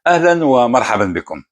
أهلا ومرحبا بكم.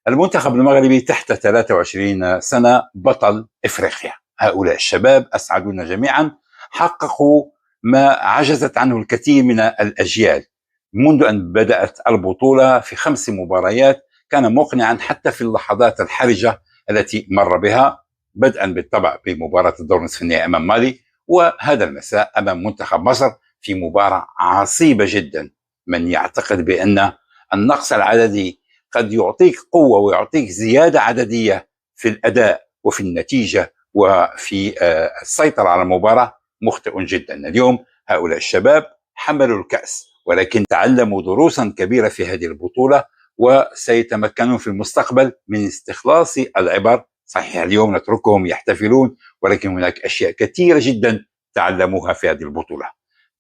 المنتخب المغربي تحت 23 سنة بطل إفريقيا. هؤلاء الشباب أسعدونا جميعا، حققوا ما عجزت عنه الكثير من الأجيال. منذ أن بدأت البطولة في 5 مباريات كان مقنعا حتى في اللحظات الحرجة التي مر بها، بدءا بالطبع بمباراة الدور نصف النهائي أمام مالي، وهذا المساء أمام منتخب مصر في مباراة عصيبة جدا. من يعتقد بأن النقص العددي قد يعطيك قوة ويعطيك زيادة عددية في الأداء وفي النتيجة وفي السيطرة على المباراة مخطئ جدا. اليوم هؤلاء الشباب حملوا الكأس، ولكن تعلموا دروسا كبيرة في هذه البطولة، وسيتمكنون في المستقبل من استخلاص العبر. صحيح اليوم نتركهم يحتفلون، ولكن هناك أشياء كثيرة جدا تعلموها في هذه البطولة.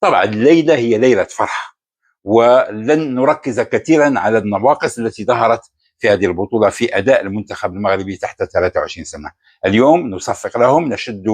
طبعا الليلة هي ليلة فرح، ولن نركز كثيرا على النواقص التي ظهرت في هذه البطولة في أداء المنتخب المغربي تحت 23 سنة. اليوم نصفق لهم، نشد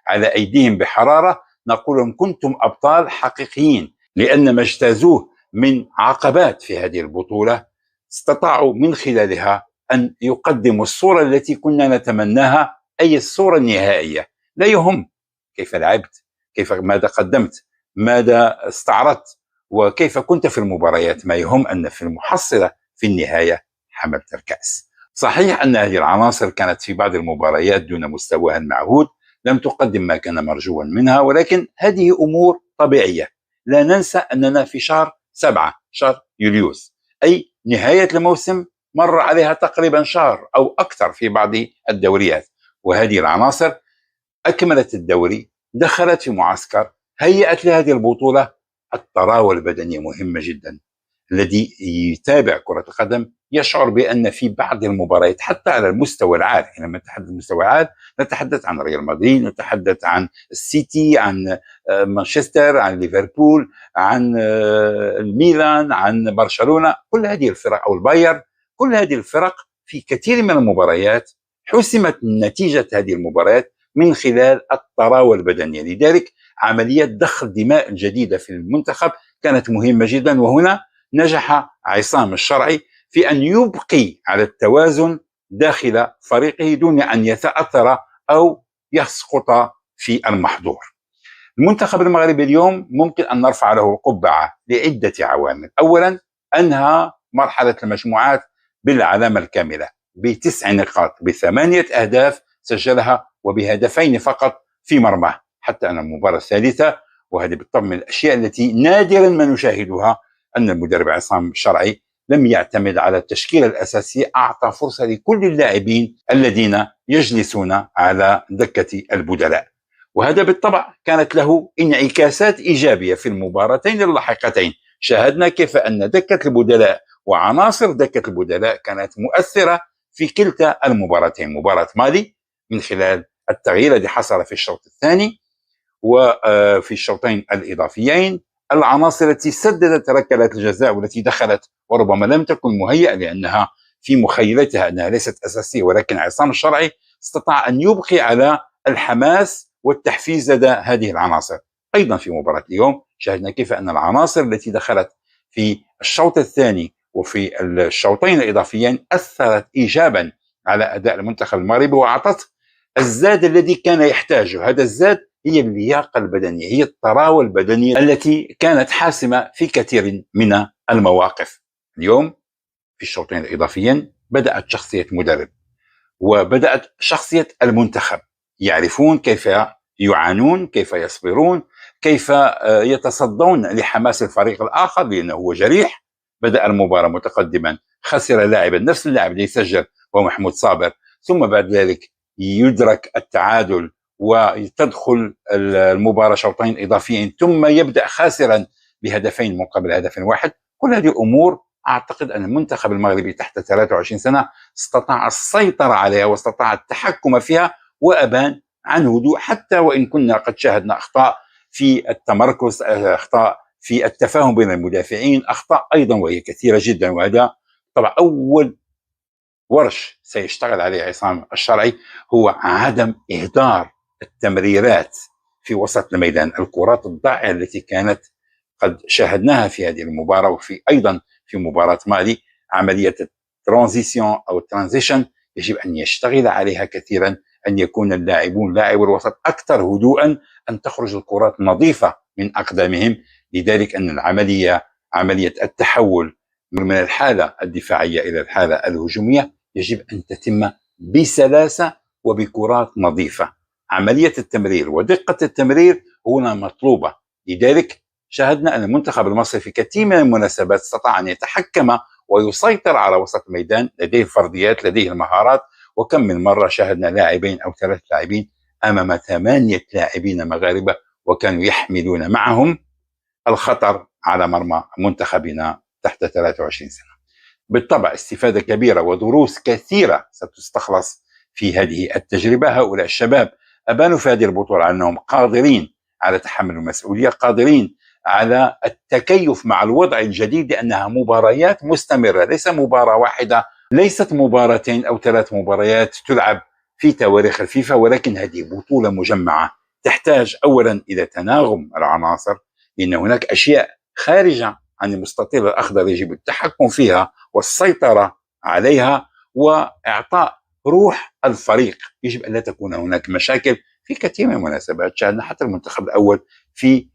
على أيديهم بحرارة، نقول لهم كنتم أبطال حقيقيين، لأن ما اجتازوه من عقبات في هذه البطولة استطاعوا من خلالها أن يقدموا الصورة التي كنا نتمناها، أي الصورة النهائية. لا يهم كيف لعبت، ماذا قدمت، ماذا استعرضت، وكيف كنت في المباريات، ما يهم أن في المحصلة في النهاية حملت الكأس. صحيح أن هذه العناصر كانت في بعض المباريات دون مستواها المعهود، لم تقدم ما كان مرجوا منها، ولكن هذه أمور طبيعية. لا ننسى أننا في شهر 7، شهر يوليوز، أي نهاية الموسم، مر عليها تقريبا شهر أو أكثر في بعض الدوريات، وهذه العناصر أكملت الدوري، دخلت في معسكر، هيئت لهذه البطولة. الطراوة البدنية مهمة جدا. الذي يتابع كرة القدم يشعر بأن في بعض المباريات حتى على المستوى العالي، لما نتحدث عن المستوى العالي نتحدث عن ريال مدريد، نتحدث عن السيتي، عن مانشستر، عن ليفربول، عن الميلان، عن برشلونة، كل هذه الفرق، أو البايرن، كل هذه الفرق في كثير من المباريات حسمت نتيجة هذه المباريات من خلال الطراوة البدنية. لذلك عملية ضخ الدماء الجديدة في المنتخب كانت مهمة جدا، وهنا نجح عصام الشرعي في أن يبقي على التوازن داخل فريقه دون أن يتأثر أو يسقط في المحظور. المنتخب المغربي اليوم ممكن أن نرفع له القبعة لعدة عوامل. أولا، أنهى مرحلة المجموعات بالعلامة الكاملة ب9 نقاط، ب8 أهداف سجلها وبهدفين فقط في مرماه، حتى أن المباراة الثالثة، وهذه بالطبع من الأشياء التي نادرا ما نشاهدها، أن المدرب عصام الشرعي لم يعتمد على التشكيلة الأساسية، أعطى فرصة لكل اللاعبين الذين يجلسون على دكة البدلاء، وهذا بالطبع كانت له انعكاسات إيجابية في المباراتين اللاحقتين. شاهدنا كيف أن دكة البدلاء وعناصر دكة البدلاء كانت مؤثرة في كلتا المباراتين. مباراة مالي من خلال التغيير الذي حصل في الشوط الثاني، وفي الشوطين الإضافيين العناصر التي سددت ركلات الجزاء والتي دخلت وربما لم تكن مهيئة لأنها في مخيلتها أنها ليست أساسية، ولكن عصام الشرعي استطاع أن يبقي على الحماس والتحفيز لدى هذه العناصر. أيضا في مباراة اليوم شاهدنا كيف أن العناصر التي دخلت في الشوط الثاني وفي الشوطين الإضافيين أثرت إيجابا على أداء المنتخب المغربي، وأعطت الزاد الذي كان يحتاجه. هذا الزاد هي اللياقة البدنية، هي الطراوة البدنية التي كانت حاسمة في كثير من المواقف. اليوم في الشوطين الإضافيين بدأت شخصية مدرب، وبدأت شخصية المنتخب، يعرفون كيف يعانون، كيف يصبرون، كيف يتصدون لحماس الفريق الآخر لأنه هو جريح. بدأ المباراة متقدما، خسر لاعبا، نفس اللاعب اللي سجل هو محمود صابر، ثم بعد ذلك يدرك التعادل وتدخل المباراة شوطين إضافيين، ثم يبدأ خاسرا بهدفين مقابل هدف واحد. كل هذه الأمور أعتقد أن المنتخب المغربي تحت 23 سنة استطاع السيطرة عليها واستطاع التحكم فيها، وأبان عن هدوء، حتى وإن كنا قد شاهدنا أخطاء في التمركز، أخطاء في التفاهم بين المدافعين، أخطاء أيضا وهي كثيرة جدا. وهذا طبعا أول ورش سيشتغل عليه عصام الشرعي، هو عدم إهدار التمريرات في وسط الميدان، الكرات الضائعة التي كانت قد شاهدناها في هذه المباراة وفي أيضا في مباراة مالي. عملية الترانزيسيون أو الترانزيشن يجب أن يشتغل عليها كثيرا، أن يكون اللاعبون لاعب الوسط أكثر هدوءا، أن تخرج الكرات نظيفة من أقدامهم. لذلك أن عملية التحول من الحالة الدفاعية إلى الحالة الهجومية يجب أن تتم بسلاسة وبكرات نظيفة. عملية التمرير ودقة التمرير هنا مطلوبة. لذلك شاهدنا أن المنتخب المصري في كثير من المناسبات استطاع أن يتحكم ويسيطر على وسط الميدان، لديه الفرديات، لديه المهارات. وكم من مرة شاهدنا لاعبين أو 3 لاعبين أمام 8 لاعبين مغاربة وكانوا يحملون معهم الخطر على مرمى منتخبنا تحت 23 سنة. بالطبع استفادة كبيرة ودروس كثيرة ستستخلص في هذه التجربة. هؤلاء الشباب أبانوا في هذه البطولة أنهم قادرين على تحمل المسؤولية، قادرين على التكيف مع الوضع الجديد، لأنها مباريات مستمرة، ليس مباراة واحدة، ليست مباراتين أو 3 مباريات تلعب في تواريخ الفيفا، ولكن هذه بطولة مجمعة تحتاج أولا إلى تناغم العناصر، لأن هناك أشياء خارجة عن المستطيل الأخضر يجب التحكم فيها والسيطرة عليها وإعطاء روح الفريق. يجب أن لا تكون هناك مشاكل في كثير من المناسبات. شاهدنا حتى المنتخب الأول في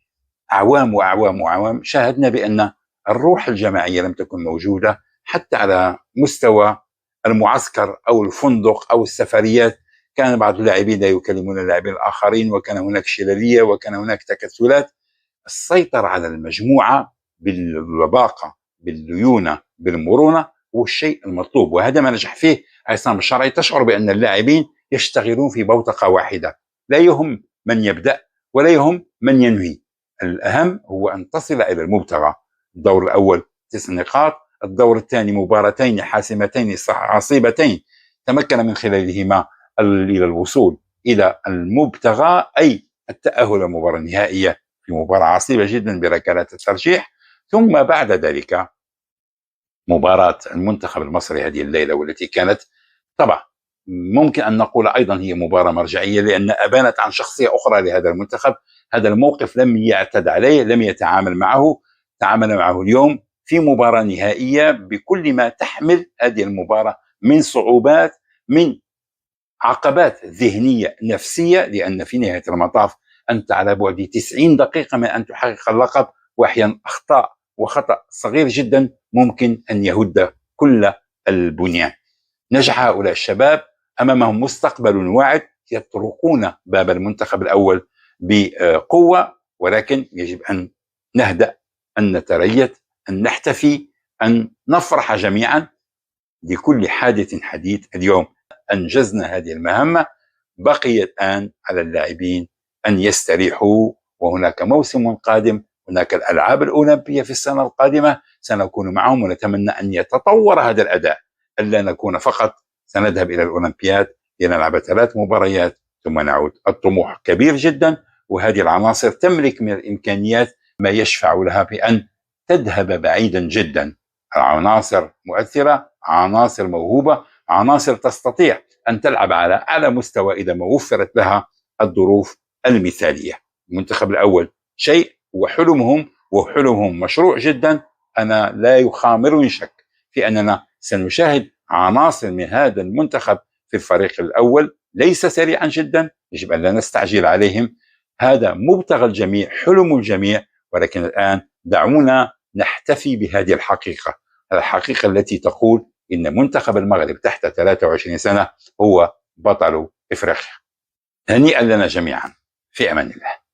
أعوام وأعوام وأعوام شاهدنا بأن الروح الجماعية لم تكن موجودة حتى على مستوى المعسكر أو الفندق أو السفريات. كان بعض اللاعبين لا يكلمون اللاعبين الآخرين، وكان هناك شلالية، وكان هناك تكتلات. السيطرة على المجموعة باللباقة، بالليونة، بالمرونة هو الشيء المطلوب، وهذا ما نجح فيه عصام الشرعي. تشعر بأن اللاعبين يشتغلون في بوتقة واحدة، لا يهم من يبدأ ولا يهم من ينهي، الأهم هو أن تصل إلى المبتغى. الدور الأول 9 نقاط، الدور الثاني مباراتين حاسمتين عصيبتين تمكن من خلالهما إلى الوصول إلى المبتغى، أي التأهل المباراة النهائية في مباراة عصيبة جدا بركلات الترجيح. ثم بعد ذلك مباراة المنتخب المصري هذه الليلة، والتي كانت طبعا ممكن أن نقول أيضا هي مباراة مرجعية، لأن أبانت عن شخصية أخرى لهذا المنتخب. هذا الموقف لم يعتد عليه، لم يتعامل معه، تعامل معه اليوم في مباراة نهائية بكل ما تحمل هذه المباراة من صعوبات، من عقبات ذهنية نفسية، لأن في نهاية المطاف أنت على بعد 90 دقيقة من أن تحقق اللقب، وأحيانا أخطاء وخطأ صغير جدا ممكن أن يهد كل البنيان. نجح هؤلاء الشباب، أمامهم مستقبل واعد، يطرقون باب المنتخب الأول بقوة، ولكن يجب أن نهدأ، أن نتريث، أن نحتفي، أن نفرح جميعا. لكل حادث حديث. اليوم أنجزنا هذه المهمة، بقي الآن على اللاعبين أن يستريحوا، وهناك موسم قادم، هناك الألعاب الأولمبية في السنة القادمة، سنكون معهم، ونتمنى أن يتطور هذا الأداء، ألا نكون فقط سنذهب إلى الأولمبياد لنلعب 3 مباريات ثم نعود. الطموح كبير جدا، وهذه العناصر تملك من الإمكانيات ما يشفع لها بأن تذهب بعيدا جدا. عناصر مؤثرة، عناصر موهوبة، عناصر تستطيع أن تلعب على أعلى مستوى إذا ما وفرت لها الظروف المثالية. المنتخب الأول شيء، وحلمهم مشروع جدا. أنا لا يخامرني شك في أننا سنشاهد عناصر من هذا المنتخب في الفريق الأول، ليس سريعا جدا، يجب أن لا نستعجل عليهم، هذا مبتغى الجميع، حلم الجميع. ولكن الآن دعونا نحتفي بهذه الحقيقة التي تقول إن منتخب المغرب تحت 23 سنة هو بطل إفريقيا. هنيئا لنا جميعا، في أمان الله.